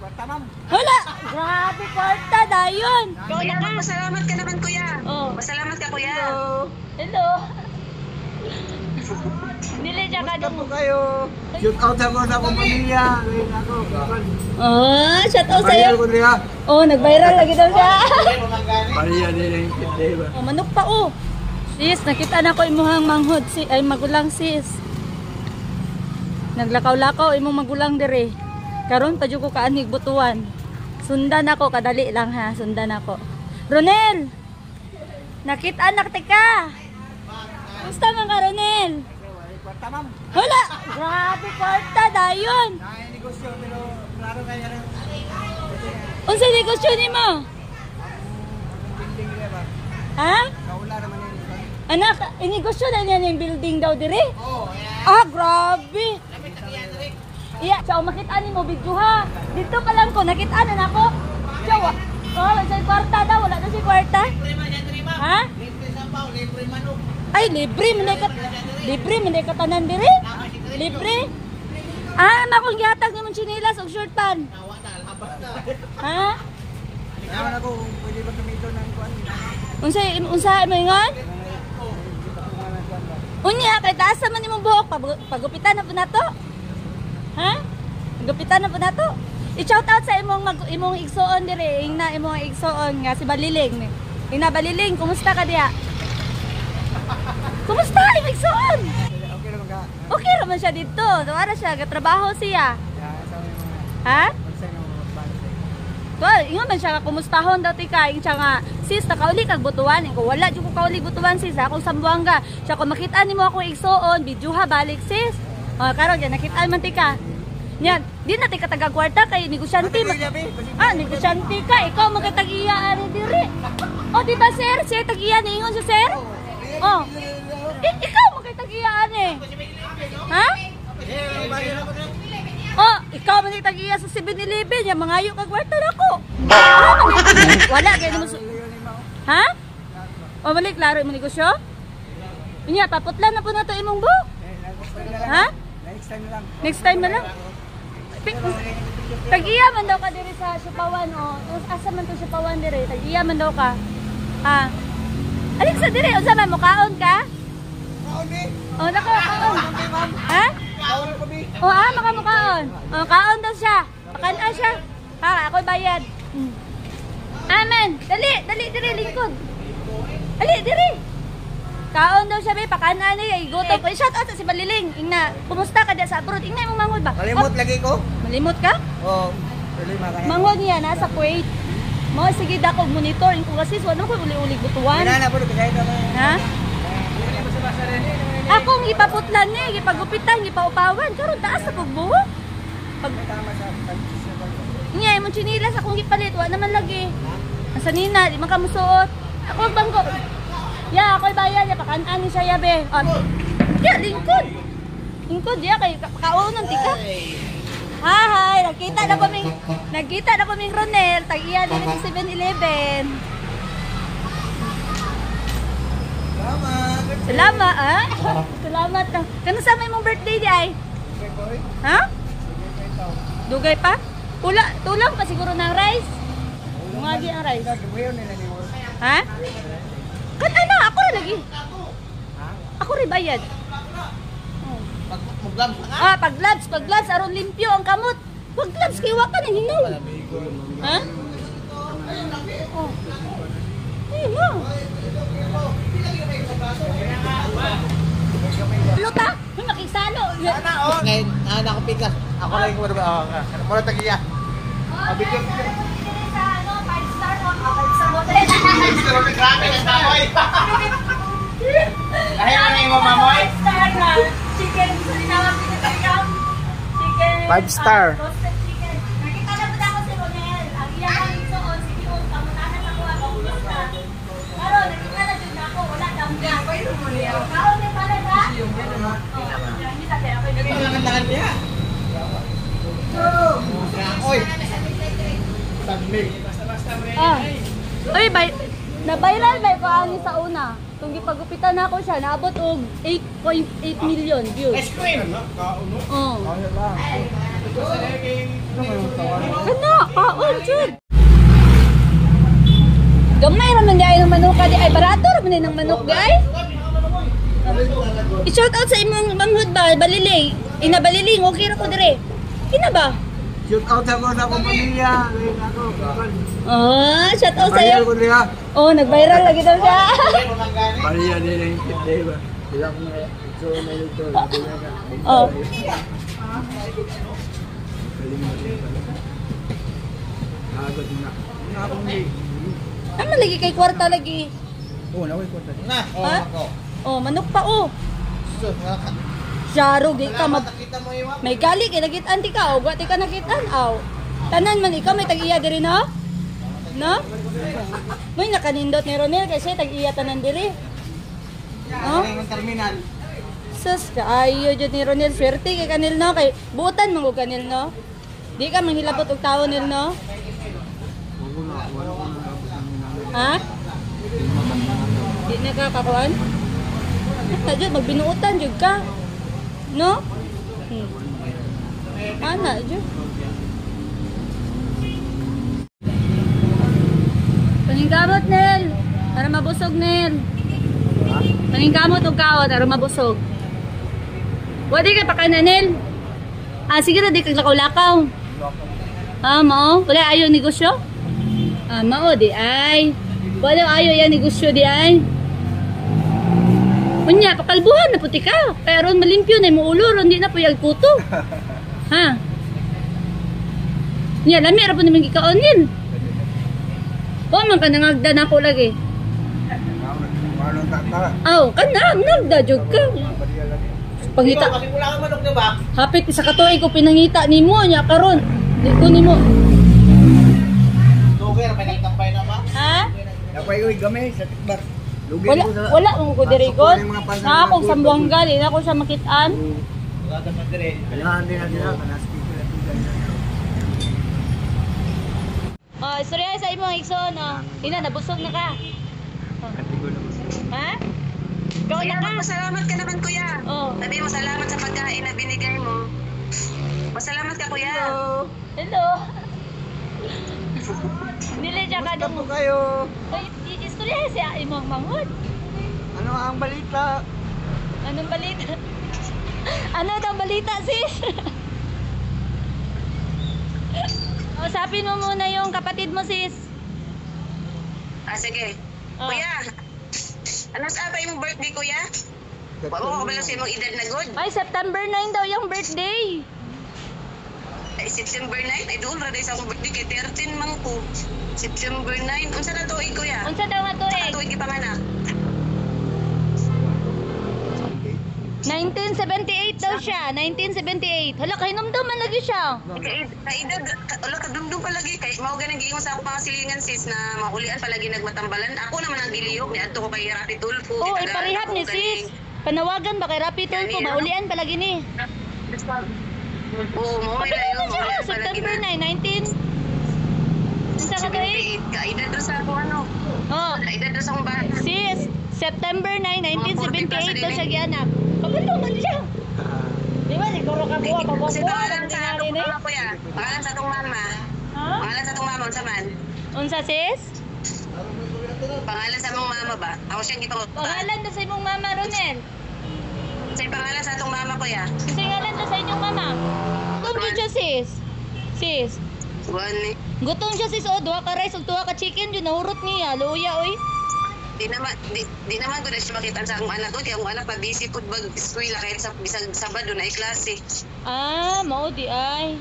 Hala! Grabe, kwarta, dayon! Kuya, masalamat ka naman, kuya. Oh. Masalamat ka, kuya. Hello! Nili siya ka Kamu kayo. Shoot out ako sa pamilya. Ngayon ako. shout out Pamilya sa'yo! ko niya. Oh, nag-viral lagi daw siya! Pamilya nila yung kitli ba? Oh, manok pa oh! Sis, nakita na ko imuhang manghod ay magulang sis. Naglakaw-lakaw imong magulang dire. Karon pa jud ko kaanig butuan. Sundan ako kadali lang ha, sundan ako. Ronel. Nakita anak tika. Gusto man ka Ronel? Kwarta ma'am. Hala, grabe kwarta dayon. Negosyo pero klaro kaya rin. Unsa negosyo nimo? Building niya ba? Ha? Kaula naman yun. Anak, inegosyo na niya yung building daw dire? Oo. Ah, grabe. Iya, siya makita ni mo video ha. Dito pa lang ko, nakita na ako. Siya, oh, sa kwarta daw, wala na si kwarta. Ha? Ay, libre man ka tanan dire. Libre. Ah, makong gihatag ni mong chinilas og short pan. Ha? Naman ako, pwede ba tumito ng kuwan? Unsa mo ingon? Unya, kay taas man imong buhok, pagupitan na po nato. Ha? Pagupitan na po nato. I-shout out sa imong igsoon dire, ingna imong igsoon nga si Baliling. Ingna Baliling, kumusta ka diha? Kumusta imong igsoon? Okay naman ka. Okay raman siya dito. Tuwara siya, gatrabaho siya. Ha? Well, ingon man siya kumustahon daw tika, ing siya nga sis nakauli kag butuan, ko wala jud ko kauli butuan sis, akong Sambuanga. Siya ko makita nimo akong igsoon, videoha balik sis. Oh, karon diyan nakita man tika. Yan, di na tika taga kwarta kay negosyante. Ah, negosyante ka, ikaw magkatag-iya ani diri. Oh, di ba sir? Sir tag-iya ni ingon siya sir? Oh. Ikaw magkatag-iya ani. Ha? Oh, ikaw man tag-iya sa 7-Eleven, ya mangayo kag kwarta nako. Wala kay mo. Ha? O balik klaro imong negosyo? Unya paputlan na po nato imong buhok. Ha? Next time na lang. Next time na lang. Tag-iya man daw ka diri sa Sipawan o. Asa man to Sipawan diri? Tag-iya man daw ka. Ha? Alik sa diri, unsa man mo kaon ka? Kaon ni. Oh, nako kaon. Ha? Kaon ko bi. Oh, makamukaon. Oh, kaon daw siya. Pakan-an siya. Ha, ako bayad. Amen. Dali, diri lingkod. Dali, diri. Kaon daw siya, be, pakan-an ni gutom ko. Shout out sa si Baliling. Ingna, kumusta ka diya sa abroad? Ingna imong mangod ba? Malimot lagi ko. Malimot ka? Oo. Pwede makaya. Mangod niya nasa Kuwait. Mo sige dako monitor ko kasi wala ko uli-uli butuan. Wala na po kasi ito. Ha? Akong ipaputlan ni, ipagupitan, ipaupawan. Karon taas sa pagbuhok. Pag Tama sa pagkis na ba? Nya, imong chinilas akong gipalit, wa naman lagi. Asa nina, di man ka musuot. Ako bangko. Ya, ako'y bayad, ya pakan-an ni siya be. Ya, lingkod. Lingkod ya kay kaunon tika. Hi, nakita na kaming Ronel, tag-iya din sa 7-Eleven. Salamat. Salamat, ha? Salamat. Kano sa may mong birthday di ay? Ha? Dugay pa? Tulang pa siguro ng rice. Mungagi ang rice. Ha? Kan ana, ako rin lagi. Ako rin bayad. Pag gloves, aron limpyo ang kamot. Pag gloves, kay waka na hingaw. Ha? Oh. Hey, mo. Luta, may makisalo. Ngayon, nakapikas. Ako lang yung muna tagiya. Abigyan. Sa 5-star o 5-star hotel. Grabe ka tamoy. Ayaw na yung mamoy. 5-star na chicken. Gusto ninawag pinagkakam. Chicken. 5-star. Roasted chicken. Nakita na po na ako si Ronel. Ang iyang ang isuon, si Dion. Kamutanan ako ang kamusta. Pero nakita na dyan ako. Wala damga. Kaon din pala ba? Hindi sa kaya ako. Ito lang ang lahat niya. Oy. Saglig. Uy, na-viral ba ko ani sa una? Kung gipagupitan na ako siya, naabot og 8.8 million views. Ice cream. Oh. Ano lang. Ano? Kaon, Jud. Gamay raman di ay ng manok di ay barato raman ng manok di ay. I-shout out sa imong manghud ba, baliling. Ina baliling, okay ra ko dire. Ina ba? Shoot out ako sa akong pamilya. Ngayon ako. Oh, shout out Viral sa'yo. ko niya. Oh, nag-viral lagi daw siya. Pamilya din yung tip, di ba? Sila ko na ito na ito. Oh. Agad na. Nga akong hindi. Ano lagi kay kwarta lagi? Oo, naway ko tayo. Na, Ha? Oh, manok pa oh. Jaro di ka Nakita mo yung may gali kay nakitaan ti ka, o wa ti ka nakitaan aw. Tanan man ikaw may tag-iya diri no? No? May nakanindot ni Ronel kasi tag-iya tanan diri. No? Ang terminal. Sus, kaayo jud ni Ronel, swerte kay kanil no, kay buutan man og kanil no. Di ka manghilabot og tawo nil no. Ha? Di na ka kakuan? Jud magbinuutan jud ka. No? Ana jud. Paningkamot Nel, para mabusog Nel. Paningkamot og kaon para mabusog. Wadi kay pakananil. Ah, sige na, di kag lakaw-lakaw. Ah, mao? Wala ayaw negosyo? Ah, mao, di ay. Wala ayaw yan negosyo, di ay. Unya, pakalbuhan na puti ka. Pero malimpyo na, muulor, hindi na po yung kuto. Ha? Nya, lami, ara po naman gikaonil. O, man ka nangagda na ako lagi. Aw, kana, nagda, jog ka. Pangita. Kasi wala kang manok na ba? Hapit sa katuig ko pinangita nimo nya karon. Di ko nimo. Lugar, may nagtampay na ba? Ha? Napay ko gamay sa tikbar. Wala mo ko diri ko. Na akong sambuanga di na ko siya makitaan. Wala ka man dire. Kailangan din natin na kanasti ko lang. Oh, istorya sa imong igsoon oh. Ina nabusog na ka. Ha? Ikaw Kuya, na ka. masalamat ka naman, kuya. Oh. Sabi mo, salamat sa pagkain na binigay mo. Masalamat ka, kuya. Hello. Dili siya ka Kamusta po kayo? Istorya sa imong manghod. Ano ang balita? Anong balita? Ano daw balita, sis? Usapin mo muna yung kapatid mo, sis. Ah, sige. Oh. Kuya, ano sa pa yung birthday, kuya? Wala ko kabalo sa imong edad na good. Ay, September 9 daw yung birthday. Ay, September 9, ay doon ra sa akong birthday kay 13 man ko. September 9, unsa na tuig, kuya? Unsa daw nga to eh? Tuig ipanganak. 1978 daw siya. 1978. Hala, kay numduman lagi siya. Kaedad, wala ka dumdum palagi kay mao ganang giingon sa akong mga silingan sis na maulian palagi nagmatambalan. Ako naman ang giliyog ni adto ko kay Rapi Tulfo. Oo, iparihab ni sis. Panawagan ba kay Rapi Tulfo? Maulian palagi ni. Oo, mo may Kapila na layo, siya. maulian palagi September na. 9, 19. Unsa ka to eh? Kaedad do sa ako ano. Oh, Kaedad do sa akong bata. sis. September 9, 1978 daw siya gianak. Kapila man siya. Di ba, siguro ka buwa, Kasi pabuwa. pangalan Ang sa tingali atong ni. mama kuya. Pangalan sa atong mama. Ha? Pangalan sa atong mama unsa man? Unsa sis? Pangalan sa among mama ba? Ako siyang gipang. Pangalan to sa imong mama, Ronel. Sa pangalan sa atong mama kuya. Kasi ngalan to sa inyong mama. Gutom dyan siya sis. Sis. One. Gutom siya sis. O, duha ka rice o duha ka chicken. Yun, nahurot niya. Luya, oy. Di naman ko na siya makita sa akong anak ko. Kaya akong anak pa busy po bag eskwela kahit sa bisag Sabado na klase. Ah, mao di ay.